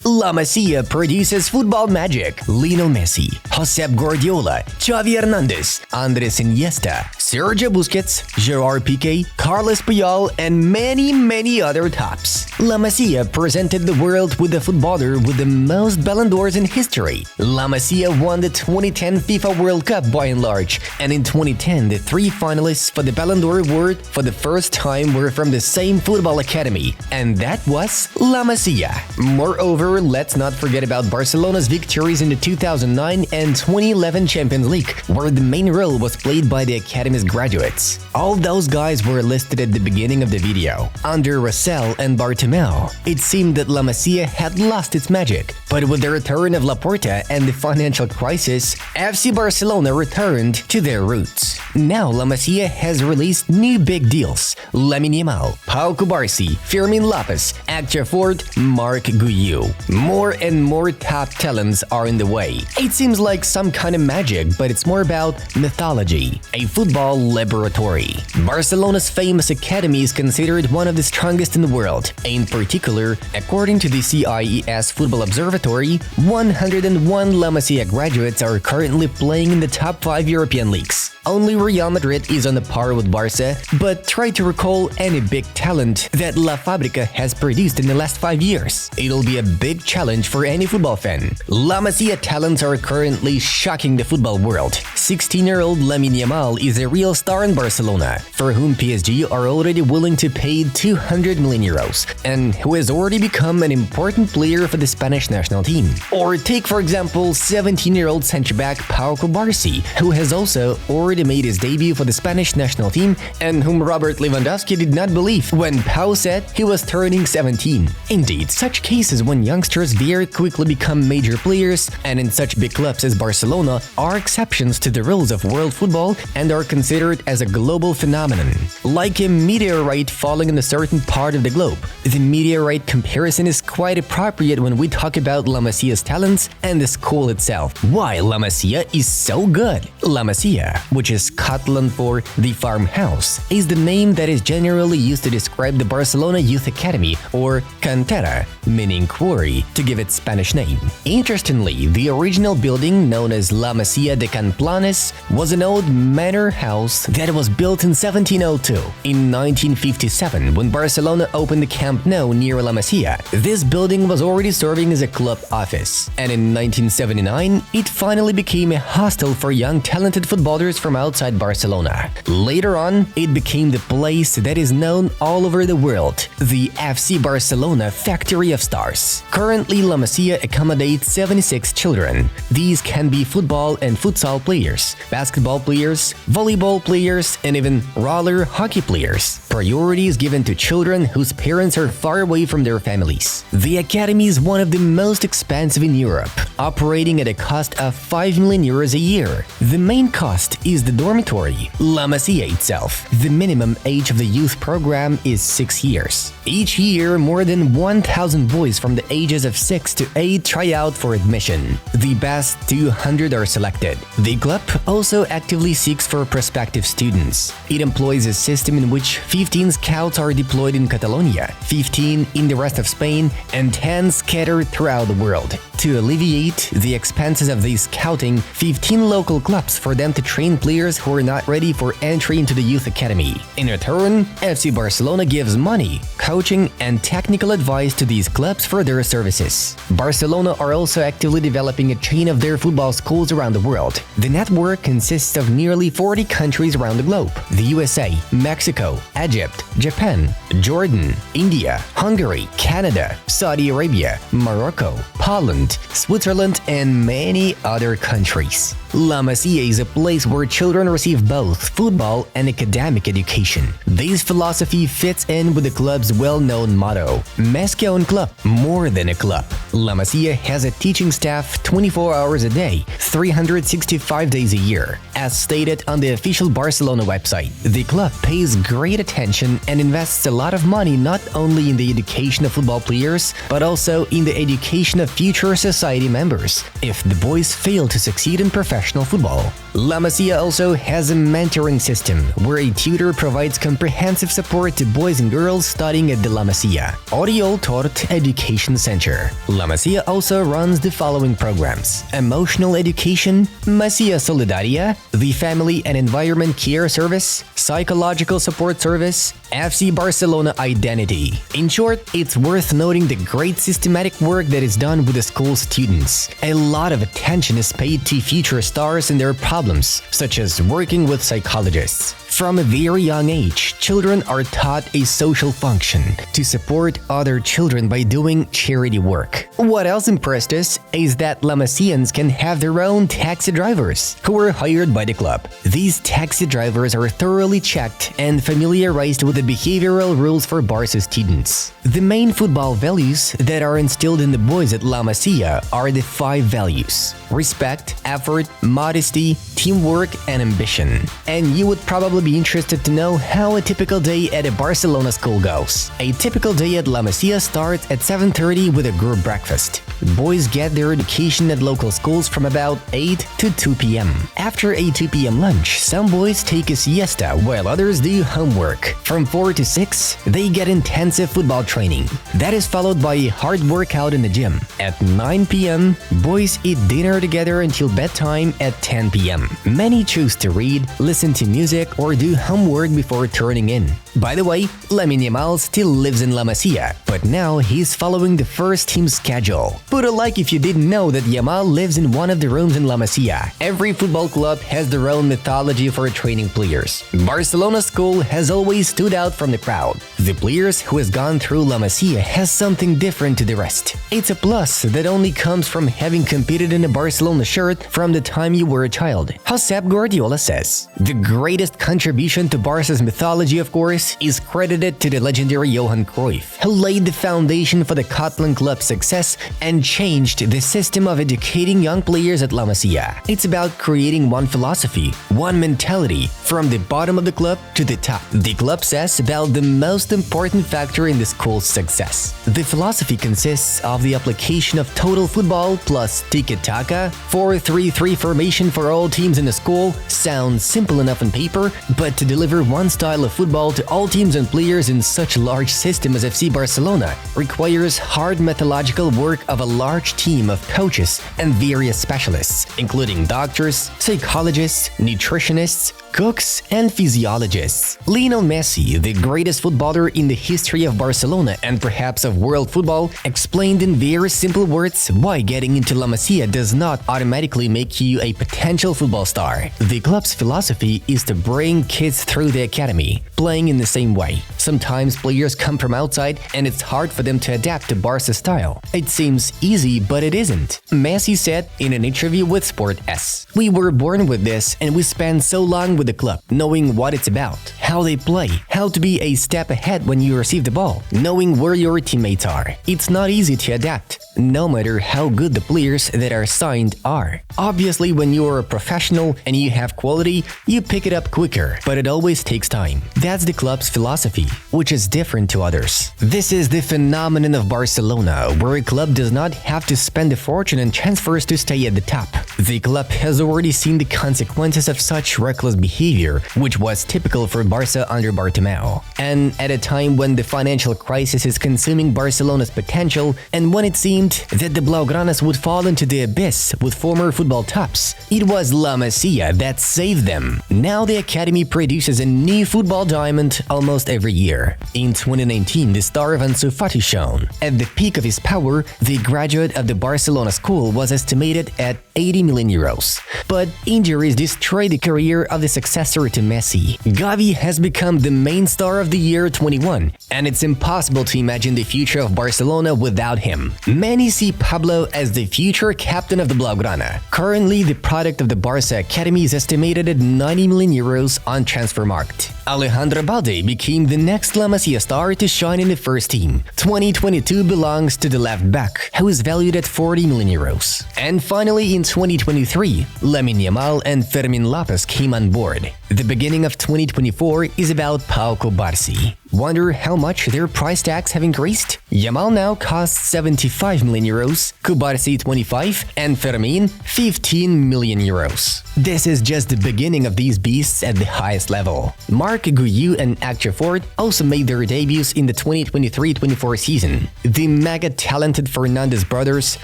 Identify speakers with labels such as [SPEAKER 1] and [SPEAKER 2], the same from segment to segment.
[SPEAKER 1] La Masia produces football magic. Lionel Messi, Josep Guardiola, Xavi Hernandez, Andres Iniesta, Sergio Busquets, Gerard Pique, Carlos Puyol, and many other tops. La Masia presented the world with a footballer with the most Ballon d'Ors in history. La Masia won the 2010 FIFA World Cup by and large, and in 2010 the three finalists for the Ballon d'Or award for the first time were from the same football academy, and that was La Masia. Moreover, let's not forget about Barcelona's victories in the 2009 and 2011 Champions League, where the main role was played by the academy's graduates. All those guys were listed at the beginning of the video. Under Rosell and Bartomeu, it seemed that La Masia had lost its magic, but with the return of Laporta and the financial crisis, FC Barcelona returned to their roots. Now La Masia has released new big deals: Lamine Yamal, Pau Cubarsí, Fermin Lopez, Actor Ford, Marc Guiu. More and more top talents are in the way. It seems like some kind of magic, but it's more about mythology, a football laboratory. Barcelona's famous academy is considered one of the strongest in the world. In particular, according to the CIES Football Observatory, 101 La Masia graduates are currently playing in the top 5 European leagues. Only Real Madrid is on the par with Barca, but try to recall any big talent that La Fábrica has produced in the last 5 years. It'll be a big challenge for any football fan. La Masia talents are currently shocking the football world. 16-year-old Lamine Yamal is a real star in Barcelona, for whom PSG are already willing to pay 200 million euros, and who has already become an important player for the Spanish national team. Or take, for example, 17-year-old centre-back Pau Cubarsí, who has also already made his debut for the Spanish national team, and whom Robert Lewandowski did not believe when Pau said he was turning 17. Indeed, such cases when youngsters very quickly become major players, and in such big clubs as Barcelona, are exceptions to the rules of world football and are considered as a global phenomenon. Like a meteorite falling in a certain part of the globe. The meteorite comparison is quite appropriate when we talk about La Masia's talents and the school itself. Why La Masia is so good? La Masia, which is Catalan for the farmhouse, is the name that is generally used to describe the Barcelona Youth Academy, or cantera, meaning quarry, to give its Spanish name. Interestingly, the original building, known as La Masia de Can Planes, was an old manor house that was built in 1702. In 1957, when Barcelona opened the Camp Nou near La Masia, this building was already serving as a club office, and in 1979, it finally became a hostel for young talented footballers from outside Barcelona. Later on, it became the place that is known all over the world, the FC Barcelona Factory of Stars. Currently, La Masia accommodates 76 children. These can be football and futsal players, basketball players, volleyball players, and even roller hockey players. Priority is given to children whose parents are far away from their families. The academy is one of the most expensive in Europe, operating at a cost of 5 million euros a year. The main cost is the dormitory, La Masia itself. The minimum age of the youth program is 6 years. Each year, more than 1,000 boys from the ages of 6 to 8 try out for admission. The best 200 are selected. The club also actively seeks for prospective students. It employs a system in which 15 scouts are deployed in Catalonia, 15 in the rest of Spain, and 10 scattered throughout the world. To alleviate the expenses of the scouting, 15 local clubs for them to train players who are not ready for entry into the youth academy. In return, FC Barcelona gives money, coaching, and technical advice to these clubs for their services. Barcelona are also actively developing a chain of their football schools around the world. The network consists of nearly 40 countries around the globe: the USA, Mexico, Egypt, Japan, Jordan, India, Hungary, Canada, Saudi Arabia, Morocco, Poland, Switzerland, and many other countries. La Masia is a place where children receive both football and academic education. This philosophy fits in with the club's well-known motto, Més que un club, more than a club. La Masia has a teaching staff 24 hours a day, 365 days a year. As stated on the official Barcelona website, the club pays great attention and invests a lot of money not only in the education of football players, but also in the education of future society members, if the boys fail to succeed in professional football. La Masia also has a mentoring system, where a tutor provides comprehensive support to boys and girls studying at the La Masia Oriol Tort Education Center. La La Masia also runs the following programs: Emotional Education, Masia Solidaria, the Family and Environment Care Service, Psychological Support Service, FC Barcelona Identity. In short, it's worth noting the great systematic work that is done with the school students. A lot of attention is paid to future stars and their problems, such as working with psychologists. From a very young age, children are taught a social function to support other children by doing charity work. What else impressed us is that La Masians can have their own taxi drivers who are hired by the club. These taxi drivers are thoroughly checked and familiarized with the behavioral rules for Barca students. The main football values that are instilled in the boys at La Masia are the 5 values: respect, effort, modesty, teamwork, and ambition. And you would probably be interested to know how a typical day at a Barcelona school goes. A typical day at La Masia starts at 7:30 with a group breakfast. Boys get their education at local schools from about 8 to 2 p.m. After a 2 p.m. lunch, some boys take a siesta while others do homework. From 4 to 6, they get intensive football training. That is followed by a hard workout in the gym. At 9 p.m., boys eat dinner together until bedtime at 10 p.m. Many choose to read, listen to music, or do homework before turning in. By the way, Lamine Yamal still lives in La Masia, but now he's following the first team schedule. Put a like if you didn't know that Yamal lives in one of the rooms in La Masia. Every football club has their own mythology for training players. Barcelona school has always stood out from the crowd. The players who has gone through La Masia has something different to the rest. It's a plus that only comes from having competed in a Barcelona shirt from the time you were a child. Josep Guardiola says, "The greatest contribution to Barca's mythology, of course, is credited to the legendary Johan Cruyff, who laid the foundation for the Catalan club's success and changed the system of educating young players at La Masia. It's about creating one philosophy, one mentality, from the bottom of the club to the top." The club says about the most important factor in the school's success. The philosophy consists of the application of total football plus tiki-taka. 4-3-3 formation for all teams in the school sounds simple enough on paper, but to deliver one style of football to all teams and players in such a large system as FC Barcelona requires hard methodological work of a large team of coaches and various specialists, including doctors, psychologists, nutritionists, cooks, and physiologists. Lionel Messi, the greatest footballer in the history of Barcelona and perhaps of world football, explained in very simple words why getting into La Masia does not automatically make you a potential football star. The club's philosophy is to bring kids through the academy, playing in the same way. Sometimes players come from outside and it's hard for them to adapt to Barca's style. It seems easy, but it isn't. Messi said in an interview with Sport S, "We were born with this and we spent so long with the club, knowing what it's about, how they play, how to be a step ahead when you receive the ball, knowing where your teammates are. It's not easy to adapt, no matter how good the players that are signed are. Obviously, when you are a professional and you have quality, you pick it up quicker, but it always takes time. That's the club's philosophy, which is different to others. This is the phenomenon of Barcelona, where a club does not have to spend a fortune on transfers to stay at the top. The club has already seen the consequences of such reckless behavior, which was typical for Barca under Bartomeu. And at a time when the financial crisis is consuming Barcelona's potential, and when it seemed that the Blaugranas would fall into the abyss with former football tops, it was La Masia that saved them. Now the academy produces a new football diamond almost every year. In 2019, the star of Ansu Fati shone. At the peak of his power, the graduate of the Barcelona school was estimated at 80 million euros. But injuries destroyed the career of the successor to Messi. Gavi has become the main star of the year 21, and it's impossible to imagine the future of Barcelona without him. Many see Pablo as the future captain of the Blaugrana. Currently, the product of the Barca academy is estimated at 90 million euros on Transfermarkt. Alejandro Balde became the next La Masia star to shine in the first team. 2022 belongs to the left back, who is valued at 40 million euros. And finally, in 2023, Lamine Yamal and Fermin Lopez came on board. The beginning of 2024 is about Pau Cubarsí. Wonder how much their price tags have increased? Yamal now costs 75 million euros, Kubarsi 25, and Fermin 15 million euros. This is just the beginning of these beasts at the highest level. Marc Guiu and Actor Ford also made their debuts in the 2023-24 season. The mega-talented Fernandez brothers,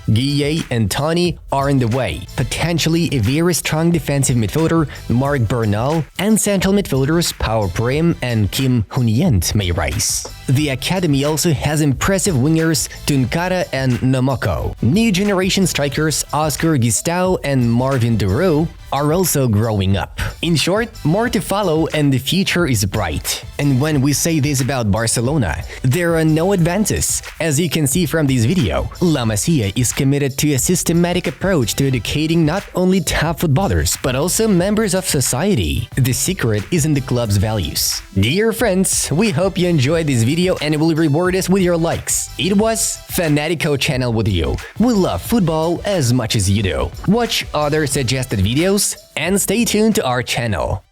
[SPEAKER 1] Guille and Tony, are in the way. Potentially a very strong defensive midfielder, Marc Bernal, and central midfielders Pau Prim and Kim Hunyent may rise. The academy also has impressive wingers Tunkara and Nomoko. New generation strikers Oscar Gistau and Marvin Duroux are also growing up. In short, more to follow and the future is bright. And when we say this about Barcelona, there are no advances. As you can see from this video, La Masia is committed to a systematic approach to educating not only top footballers, but also members of society. The secret is in the club's values. Dear friends, we hope you enjoyed this video and will reward us with your likes. It was Fanatico channel with you. We love football as much as you do. Watch other suggested videos and stay tuned to our channel.